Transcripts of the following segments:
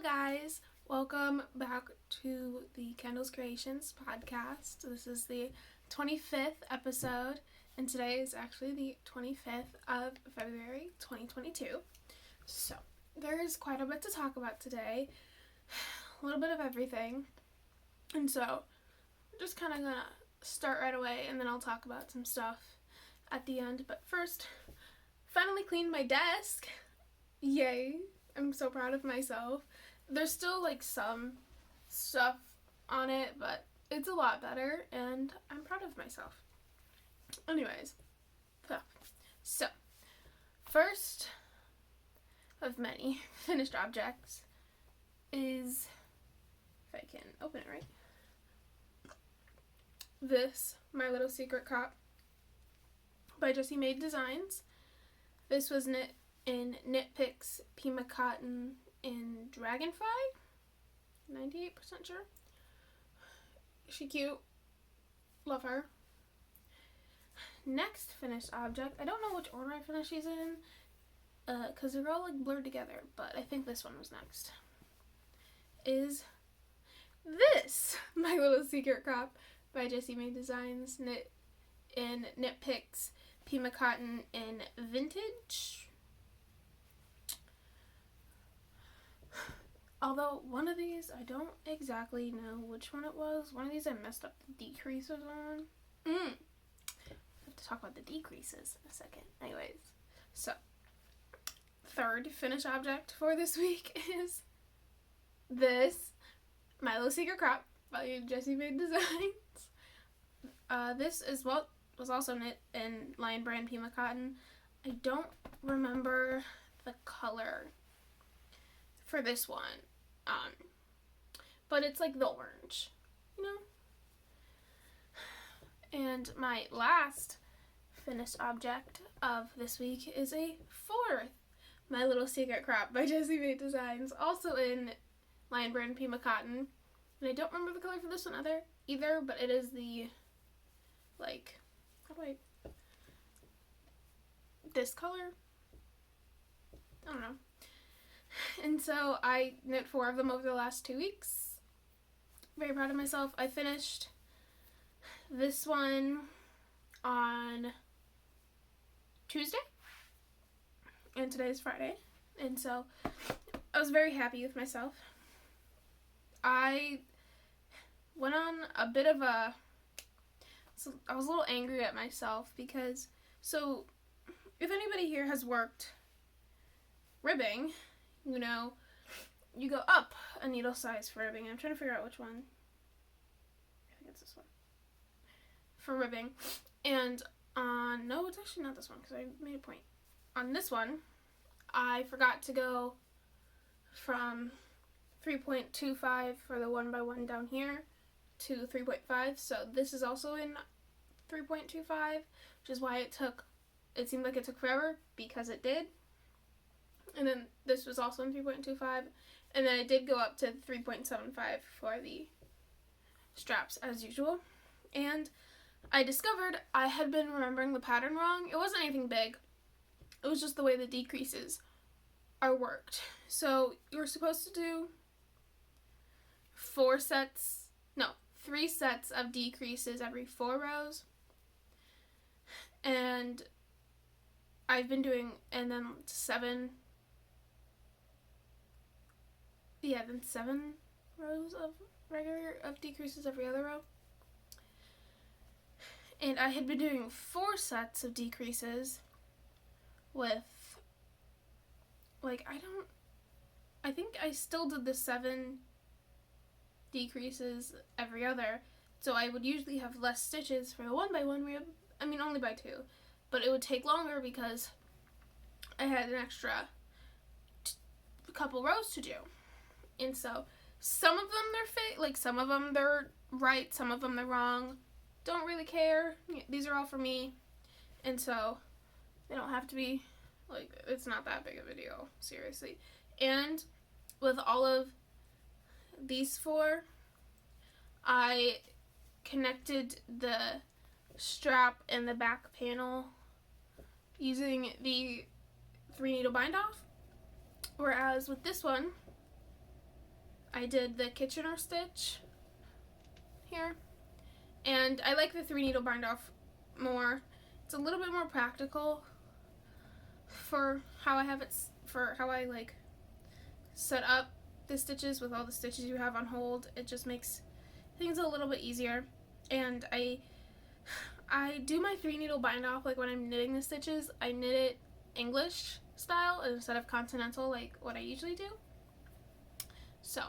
Hello guys, welcome back to the Kendall's Creations podcast. This is the 25th episode and today is actually the 25th of February 2022. So there's quite a bit to talk about today, a little bit of everything, and so we're just kind of gonna start right away and then I'll talk about some stuff at the end. But first, finally cleaned my desk. Yay! I'm so proud of myself. There's still like some stuff on it, but it's a lot better and I'm proud of myself. Anyways, so first of many finished objects is, if I can open it right, this My Little Secret Crop by Jessie Made Designs. This was knit in Knit Picks Pima Cotton in Dragonfly, 98% sure. She cute, love her. Next finished object, I don't know which order I finished these in, because they're all like blurred together, but I think this one was next, is this My Little Secret Crop by Jessie Made Designs, knit in Knit Picks Pima Cotton in Vintage. Although one of these, I don't exactly know which one it was. One of these I messed up the decreases on. I have to talk about the decreases in a second. Anyways, so third finished object for this week is this My Little Secret Crop by Jessie Made Designs. This was also knit in Lion Brand Pima Cotton. I don't remember the color for this one, but it's like the orange, you know? And my last finished object of this week is a fourth My Little Secret Crop by Jessie Made Designs, also in Lion Brand Pima Cotton. And I don't remember the color for this one either, but it is the, like, this color? I don't know. And so I knit 4 of them over the last 2 weeks. Very proud of myself. I finished this one on Tuesday, and today is Friday, and so I was very happy with myself. I went on a bit of I was a little angry at myself because, so if anybody here has worked ribbing, you know, you go up a needle size for ribbing. I'm trying to figure out which one. I think it's this one. For ribbing. And no, it's actually not this one because I made a point. On this one, I forgot to go from 3.25 for the 1x1 down here to 3.5. So this is also in 3.25, which is why it seemed like it took forever, because it did. And then this was also in 3.25, and then I did go up to 3.75 for the straps as usual. And I discovered I had been remembering the pattern wrong. It wasn't anything big. It was just the way the decreases are worked. So you were supposed to do 3 sets of decreases every 4 rows. And I've been doing, and then 7 rows of decreases every other row. And I had been doing 4 sets of decreases with, I think I still did the 7 decreases every other, so I would usually have less stitches for the 1x1 rib. I mean, only by 2, but it would take longer because I had an extra couple rows to do. And so some of them some of them they're right, some of them they're wrong. Don't really care. These are all for me. And so they don't have to be, it's not that big of a deal, seriously. And with all of these 4, I connected the strap and the back panel using the 3 needle bind off. Whereas with this one, I did the Kitchener stitch here, and I like the 3 needle bind off more. It's a little bit more practical for how I have it, for how I like set up the stitches with all the stitches you have on hold. It just makes things a little bit easier. And I do my 3 needle bind off, like when I'm knitting the stitches, I knit it English style instead of continental like what I usually do. So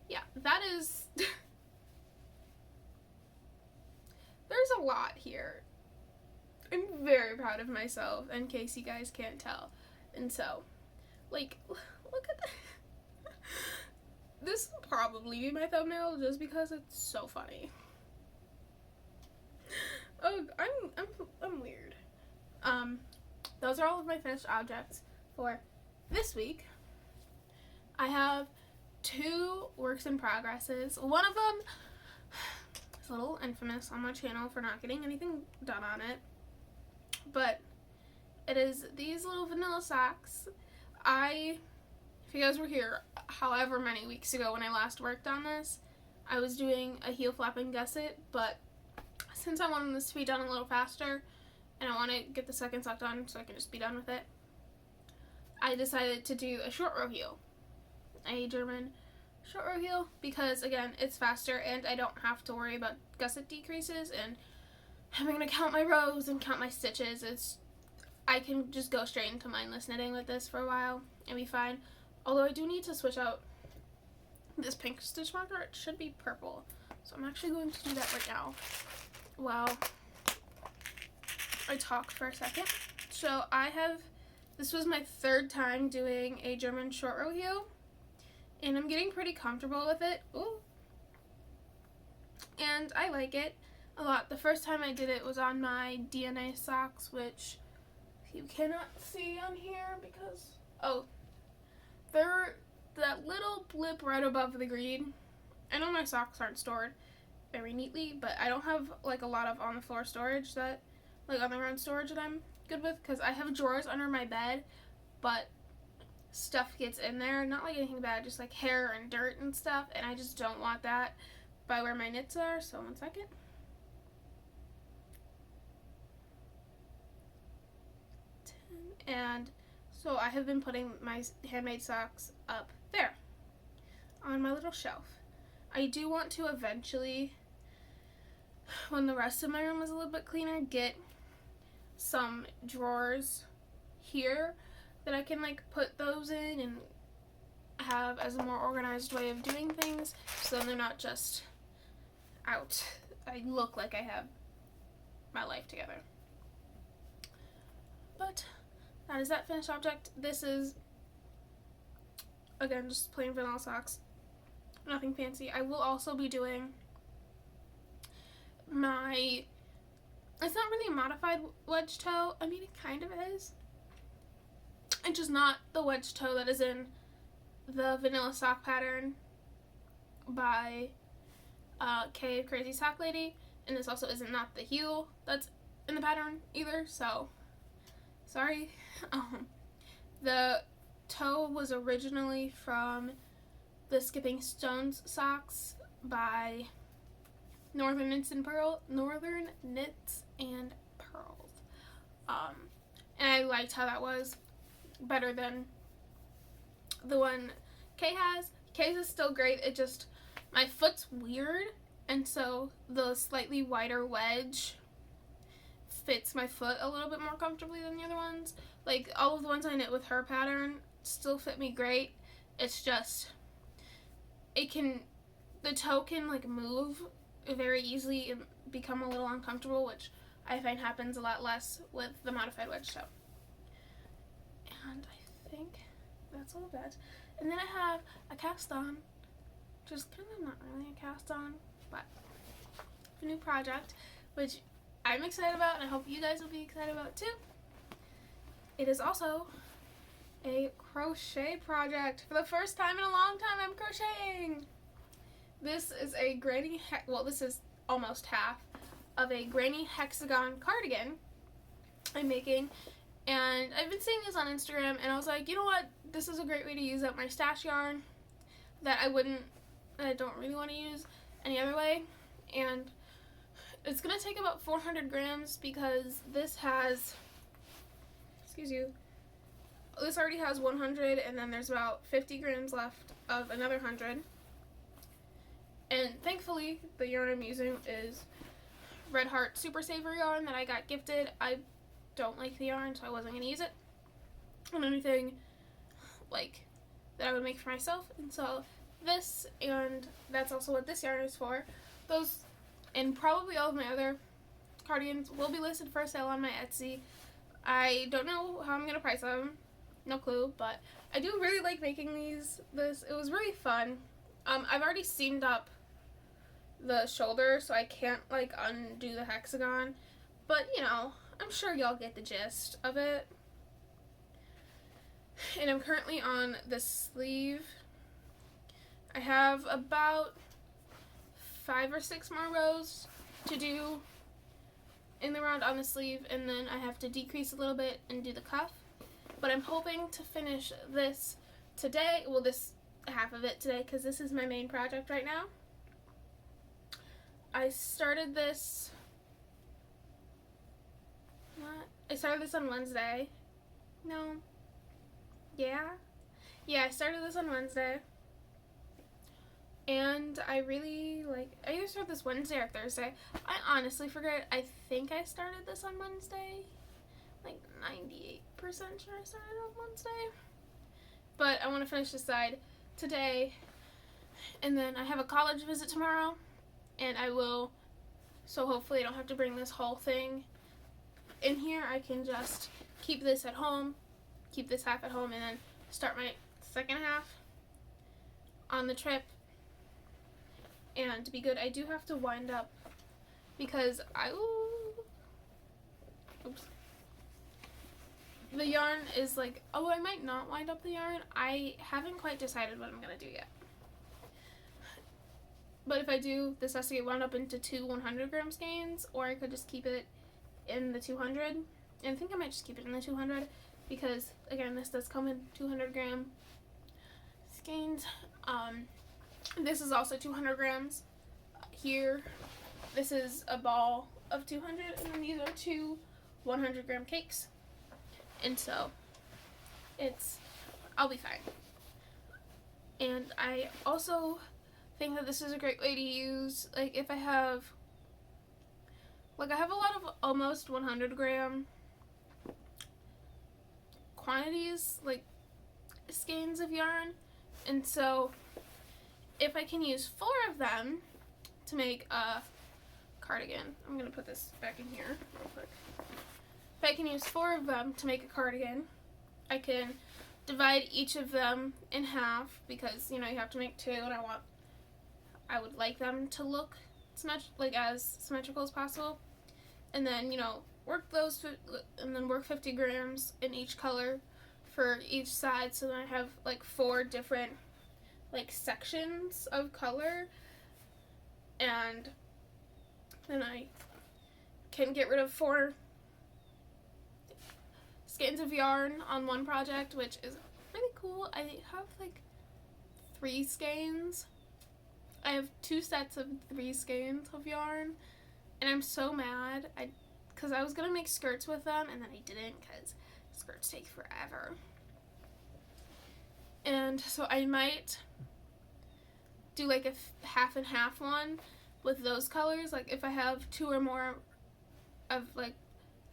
yeah, that is there's a lot here. I'm very proud of myself, in case you guys can't tell. And so, like, look at that. This will probably be my thumbnail just because it's so funny. Oh, I'm weird. Those are all of my finished objects for this week. I have 2 works in progresses. One of them is a little infamous on my channel for not getting anything done on it, but it is these little vanilla socks. If you guys were here however many weeks ago when I last worked on this, I was doing a heel flap and gusset, but since I wanted this to be done a little faster and I want to get the second sock done so I can just be done with it, I decided to do a short row heel, a German short row heel, because again, it's faster and I don't have to worry about gusset decreases and having to count my rows and count my stitches. I can just go straight into mindless knitting with this for a while and be fine. Although I do need to switch out this pink stitch marker. It should be purple, so I'm actually going to do that right now while I talk for a second. So this was my 3rd time doing a German short row heel, and I'm getting pretty comfortable with it. Ooh. And I like it a lot. The first time I did it was on my DNA socks, which you cannot see on here because, they're that little blip right above the green. I know my socks aren't stored very neatly, but I don't have like a lot of on the floor storage that, like on the ground storage that I'm good with, because I have drawers under my bed, but stuff gets in there, not like anything bad, just like hair and dirt and stuff, and I just don't want that by where my knits are. So one second. And so I have been putting my handmade socks up there on my little shelf. I do want to eventually, when the rest of my room is a little bit cleaner, get some drawers here that I can like put those in and have as a more organized way of doing things, so then they're not just out. I look like I have my life together. But that is that finished object. This is, again, just plain vanilla socks. Nothing fancy. I will also be doing my, it's not really a modified wedge toe. I mean, it kind of is. It's just not the wedge toe that is in the vanilla sock pattern by K Crazy Sock Lady. And this also isn't not the heel that's in the pattern either, so sorry. The toe was originally from the Skipping Stones socks by Northern Knits and Pearls. And I liked how that was better than the one Kay has. Kay's is still great. It just, my foot's weird, and so the slightly wider wedge fits my foot a little bit more comfortably than the other ones. Like, all of the ones I knit with her pattern still fit me great. It's just, the toe can like move very easily and become a little uncomfortable, which I find happens a lot less with the modified wedge toe. And I think that's all of that. And then I have a cast on, which is kind of not really a cast on, but a new project, which I'm excited about, and I hope you guys will be excited about too. It is also a crochet project. For the first time in a long time, I'm crocheting. This is a granny, this is almost half of a granny hexagon cardigan I'm making. And I've been seeing this on Instagram, and I was like, you know what? This is a great way to use up my stash yarn that I wouldn't and I don't really want to use any other way. And it's going to take about 400 grams because this has, excuse you, this already has 100, and then there's about 50 grams left of another 100. And thankfully, the yarn I'm using is Red Heart Super Saver yarn that I got gifted. I don't like the yarn, so I wasn't going to use it on anything like that I would make for myself. And so this, and that's also what this yarn is for. Those and probably all of my other cardigans will be listed for sale on my Etsy. I don't know how I'm going to price them. No clue, but I do really like making this. It was really fun. I've already seamed up the shoulder, so I can't like undo the hexagon, but you know, I'm sure y'all get the gist of it. And I'm currently on the sleeve. I have about 5 or 6 more rows to do in the round on the sleeve, and then I have to decrease a little bit and do the cuff. But I'm hoping to finish this today, well, this half of it today, because this is my main project right now. I started this on Wednesday. No. Yeah, I started this on Wednesday. And I really I either started this Wednesday or Thursday. I honestly forget. I think I started this on Wednesday. Like 98% sure I started on Wednesday. But I want to finish this side today. And then I have a college visit tomorrow. And I will, so hopefully I don't have to bring this whole thing in here. I can just keep this at home, keep this half at home, and then start my second half on the trip. And to be good, I do have to wind up because the yarn is like, I might not wind up the yarn. I haven't quite decided what I'm going to do yet. But if I do, this has to get wound up into 2 100-gram skeins, or I could just keep it in the 200. And I think I might just keep it in the 200 because, again, this does come in 200-gram skeins. This is also 200 grams. Here, this is a ball of 200, and then these are 2 100-gram cakes. And so, I'll be fine. And I also think that this is a great way to use, if I have a lot of almost 100-gram quantities, skeins of yarn, and so if I can use 4 of them to make a cardigan, I'm going to put this back in here real quick. If I can use 4 of them to make a cardigan, I can divide each of them in half because, you have to make 2, and I would like them to look as symmetrical as possible. And then, work those, and then work 50 grams in each color for each side. So then I have 4 different sections of color. And then I can get rid of 4 skeins of yarn on one project, which is really cool. I have 3 skeins. I have 2 sets of 3 skeins of yarn, and I'm so mad because I was going to make skirts with them, and then I didn't because skirts take forever. And so I might do a half and half one with those colors. If I have 2 or more of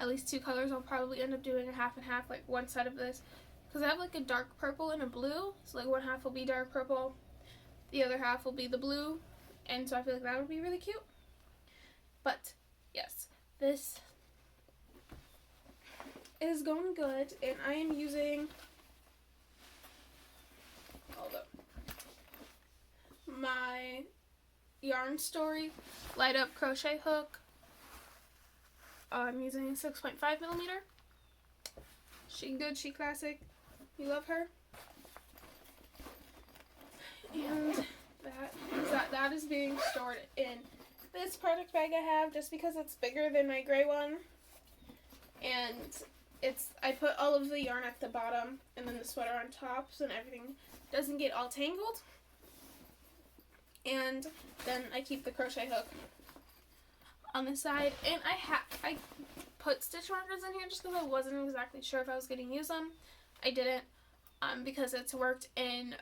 at least 2 colors, I'll probably end up doing a half and half, one side of this, because I have a dark purple and a blue, so one half will be dark purple, the other half will be the blue, and so I feel like that would be really cute. But yes, this is going good, and I am using my Yarn Story light up crochet hook. I'm using 6.5 millimeter. She good, she classic. You love her. And that is being stored in this project bag I have, just because it's bigger than my gray one. And I put all of the yarn at the bottom and then the sweater on top so everything doesn't get all tangled. And then I keep the crochet hook on the side. And I put stitch markers in here just because I wasn't exactly sure if I was going to use them. I didn't, because it's worked in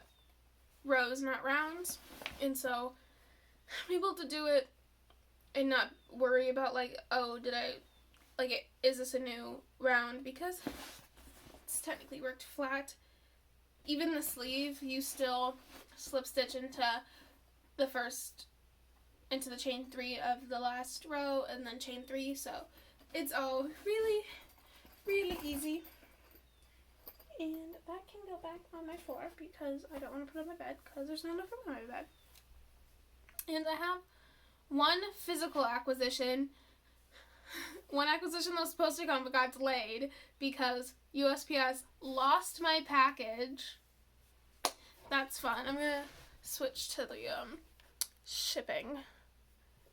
rows, not rounds. And so I'm able to do it and not worry about like, oh, is this a new round? Because it's technically worked flat. Even the sleeve, you still slip stitch into the chain 3 of the last row and then chain 3, so it's all really, really easy. And that can go back on my floor because I don't want to put it on my bed because there's not enough room on my bed. And I have one physical acquisition. One acquisition that was supposed to come but got delayed because USPS lost my package. That's fun. I'm gonna switch to the shipping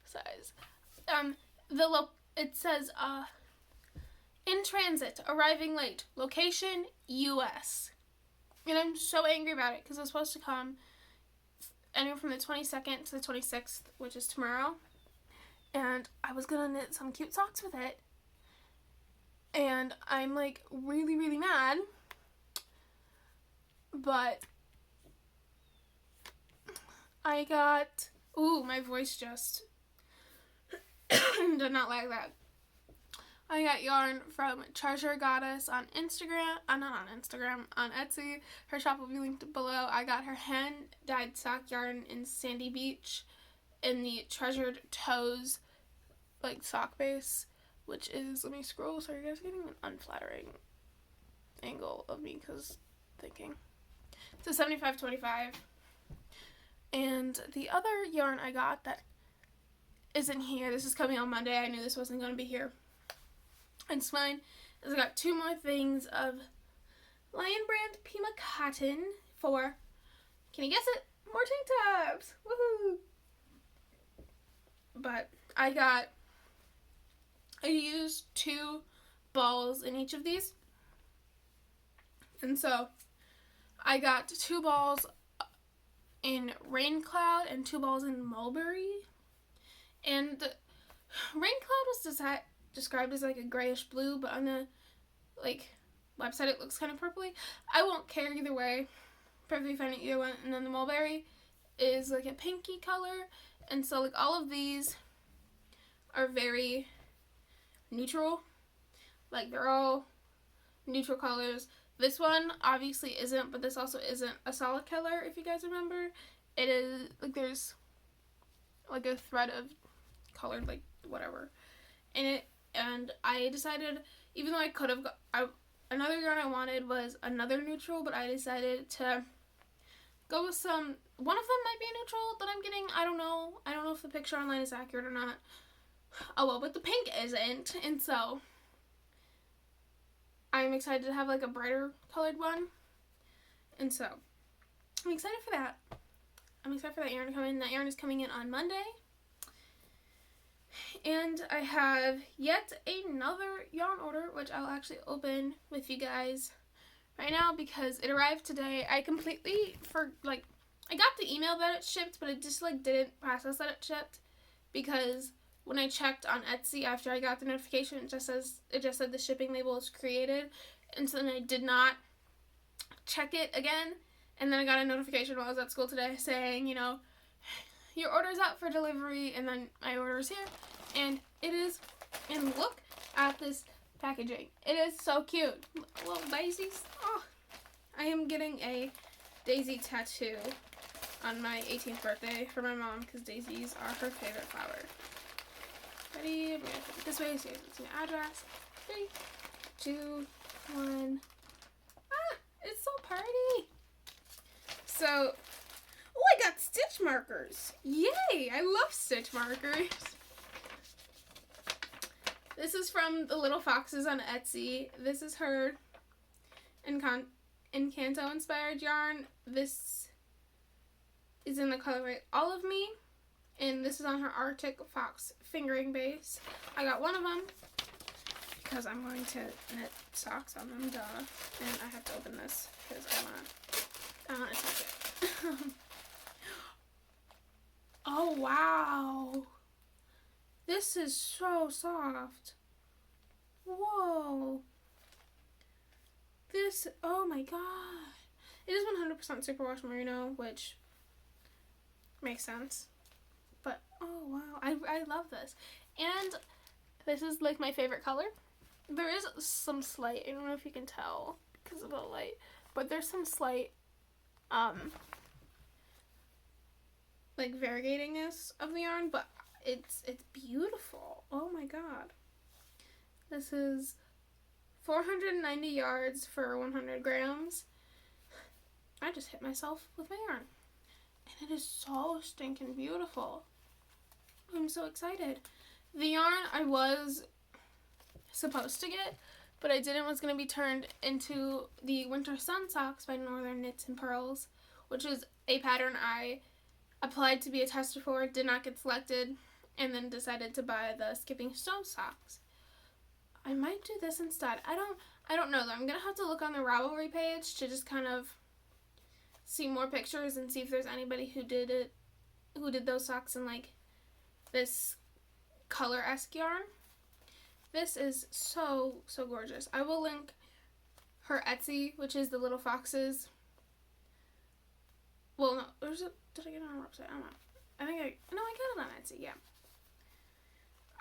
size. It says in transit, arriving late, location US. And I'm so angry about it because it's supposed to come anywhere from the 22nd to the 26th, which is tomorrow. And I was gonna knit some cute socks with it. And I'm like really, really mad. But I got, my voice just did not like that. I got yarn from Treasure Goddess on Instagram, not on Instagram, on Etsy. Her shop will be linked below. I got her hand-dyed sock yarn in Sandy Beach in the Treasured Toes, like, sock base, which is, let me scroll so you guys are getting an unflattering angle of me, because thinking. It's a 75-25. And the other yarn I got that isn't here, this is coming on Monday, I knew this wasn't going to be here, and it's mine, is I got 2 more things of Lion Brand Pima Cotton for, can you guess it? More tank tops! Woohoo! But I used 2 balls in each of these, and so I got 2 balls in Rain Cloud and 2 balls in Mulberry. And the Rain Cloud was described as like a grayish blue, but on the website it looks kind of purpley. I won't care either way. Perfectly fine either one. And then the Mulberry is like a pinky color, and so like all of these are very neutral. Like they're all neutral colors. This one obviously isn't, but this also isn't a solid color, if you guys remember. It is, like, there's, like, a thread of colored, like, whatever in it. And I decided, even though I could have another yarn I wanted was another neutral, but I decided to go with one of them might be a neutral that I'm getting. I don't know if the picture online is accurate or not. Oh, well, but the pink isn't, and so I'm excited to have like a brighter colored one, and so I'm excited for that. I'm excited for that yarn to come in. That yarn is coming in on Monday. And I have yet another yarn order, which I'll actually open with you guys right now because it arrived today. I completely I got the email that it shipped, but it just didn't process that it shipped because when I checked on Etsy after I got the notification, it just said the shipping label is created, and so then I did not check it again, and then I got a notification while I was at school today saying, your order's out for delivery, and then my order is here, and it is, and look at this packaging. It is so cute. Little daisies. Oh, I am getting a daisy tattoo on my 18th birthday for my mom because daisies are her favorite flower. Ready? I'm going to put it this way so you can see my address. 3, 2, 1. Ah! It's so pretty! So, I got stitch markers. Yay! I love stitch markers. This is from the Little Foxes on Etsy. This is her Encanto inspired yarn. This is in the colorway Olive Me. And this is on her Arctic Fox fingering base. I got one of them because I'm going to knit socks on them, duh. And I have to open this because I want to touch it. Wow. This is so soft. Whoa. This, oh my god. It is 100% superwash merino, which makes sense. But, oh wow. I love this. And this is like my favorite color. There is some slight, I don't know if you can tell because of the light, but there's some slight like variegatingness of the yarn, but it's beautiful. Oh my god. This is 490 yards for 100 grams. I just hit myself with my yarn. And it is so stinking beautiful. I'm so excited. The yarn I was supposed to get, but I didn't, was going to be turned into the Winter Sun Socks by Northern Knits and Pearls, which is a pattern I applied to be a tester for, did not get selected, and then decided to buy the Skipping Stone socks. I might do this instead. I don't know though. I'm going to have to look on the Ravelry page to just kind of see more pictures and see if there's anybody who did those socks in like this color-esque yarn. This is so gorgeous. I will link her Etsy, which is the little foxes. Well, no, did I get it on her website? I don't know. I got it on Etsy, yeah.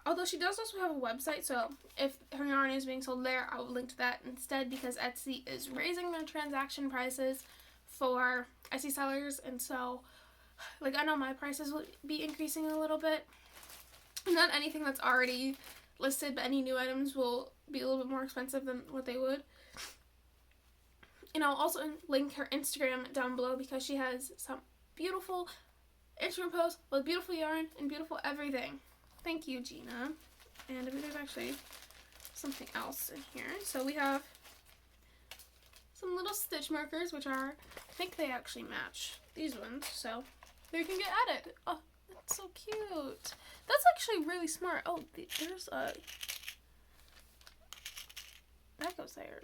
Although she does also have a website, so if her yarn is being sold there, I will link to that instead, because Etsy is raising their transaction prices for Etsy sellers, and so, like, I know my prices will be increasing a little bit. Not anything that's already listed, but any new items will be a little bit more expensive than what they would. And I'll also link her Instagram down below, because she has some beautiful Instagram posts with beautiful yarn and beautiful everything. Thank you, Gina. And there's actually something else in here. So we have some little stitch markers, which are, I think they actually match these ones, so they can get added. Oh, that's so cute. That's actually really smart. Oh, there's a, that goes there.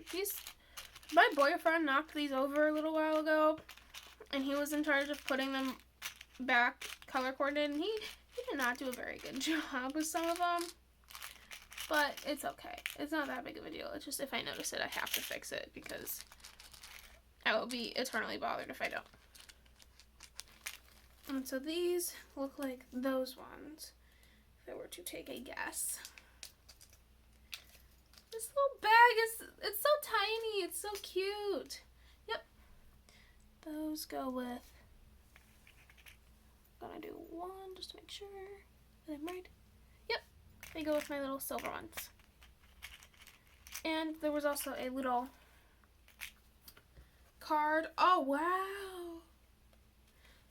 My boyfriend knocked these over a little while ago, and he was in charge of putting them back color coordinated, and he did not do a very good job with some of them, but it's okay. It's not that big of a deal. It's just if I notice it, I have to fix it, because I will be eternally bothered if I don't. And so these look like those ones, if I were to take a guess. This little bag it's so tiny. It's so cute. Yep. Those go with, I'm gonna do one just to make sure that I'm right. Yep. They go with my little silver ones. And there was also a little card. Oh, wow.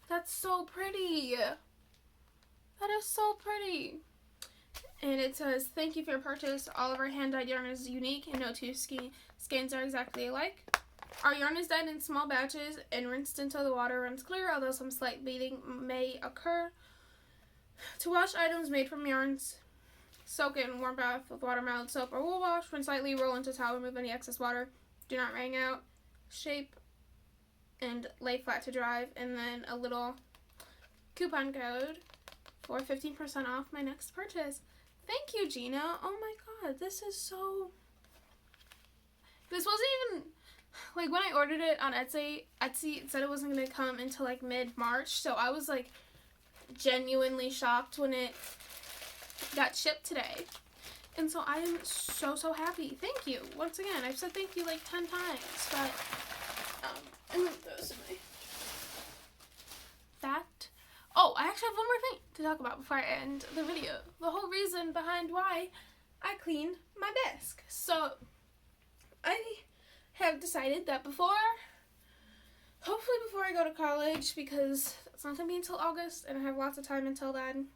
That's so pretty. That is so pretty. And it says, thank you for your purchase. All of our hand-dyed yarn is unique, and no two skeins are exactly alike. Our yarn is dyed in small batches and rinsed until the water runs clear, although some slight bleeding may occur. To wash items made from yarns, soak it in warm bath with watermelon soap or wool wash. Rinse lightly, roll into towel, remove any excess water. Do not wring out. Shape and lay flat to dry. And then a little coupon code for 15% off my next purchase. Thank you, Gina. Oh my god, this is so... This wasn't even... Like, when I ordered it on Etsy it said it wasn't going to come until, like, mid-March. So I was, like, genuinely shocked when it got shipped today. And so I am so happy. Thank you. Once again, I've said thank you, like, 10 times. But, I moved those in my... That... Oh, I actually have one more thing to talk about before I end the video. The whole reason behind why I cleaned my desk. So, I have decided that hopefully before I go to college, because it's not going to be until August, and I have lots of time until then.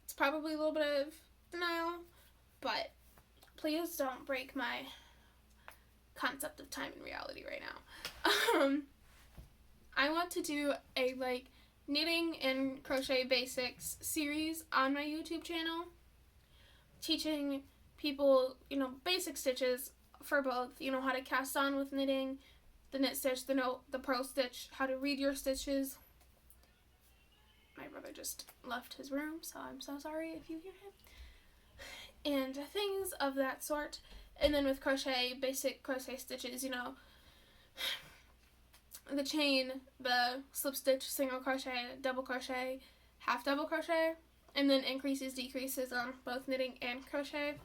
It's probably a little bit of denial, but please don't break my concept of time and reality right now. I want to do a, like, knitting and crochet basics series on my YouTube channel, teaching people, basic stitches for both, how to cast on with knitting, the knit stitch, the purl stitch, how to read your stitches. My brother just left his room, so I'm so sorry if you hear him. And things of that sort. And then with crochet, basic crochet stitches, you know, the chain, the slip stitch, single crochet, double crochet, half double crochet, and then increases, decreases on both knitting and crochet,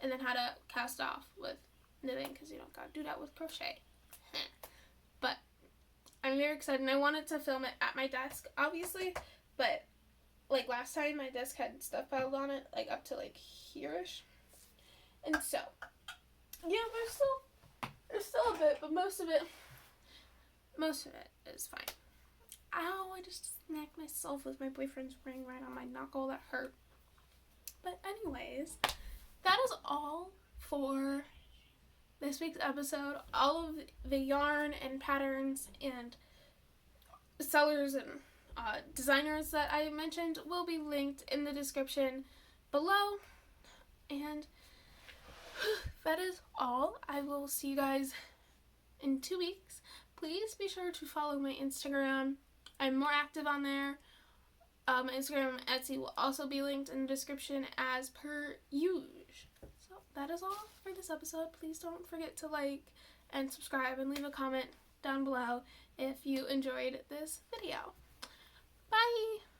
and then how to cast off with knitting, because you don't gotta do that with crochet. But I'm very excited, and I wanted to film it at my desk, obviously, but like last time, my desk had stuff piled on it, like up to like here-ish. And so, yeah, there's still a bit, but most of it is fine. Ow, I just smacked myself with my boyfriend's ring right on my knuckle. That hurt. But anyways, that is all for this week's episode. All of the yarn and patterns and sellers and designers that I mentioned will be linked in the description below. And that is all. I will see you guys in 2 weeks. Please be sure to follow my Instagram. I'm more active on there. My Instagram and Etsy will also be linked in the description as per usual. So that is all for this episode. Please don't forget to like and subscribe and leave a comment down below if you enjoyed this video. Bye!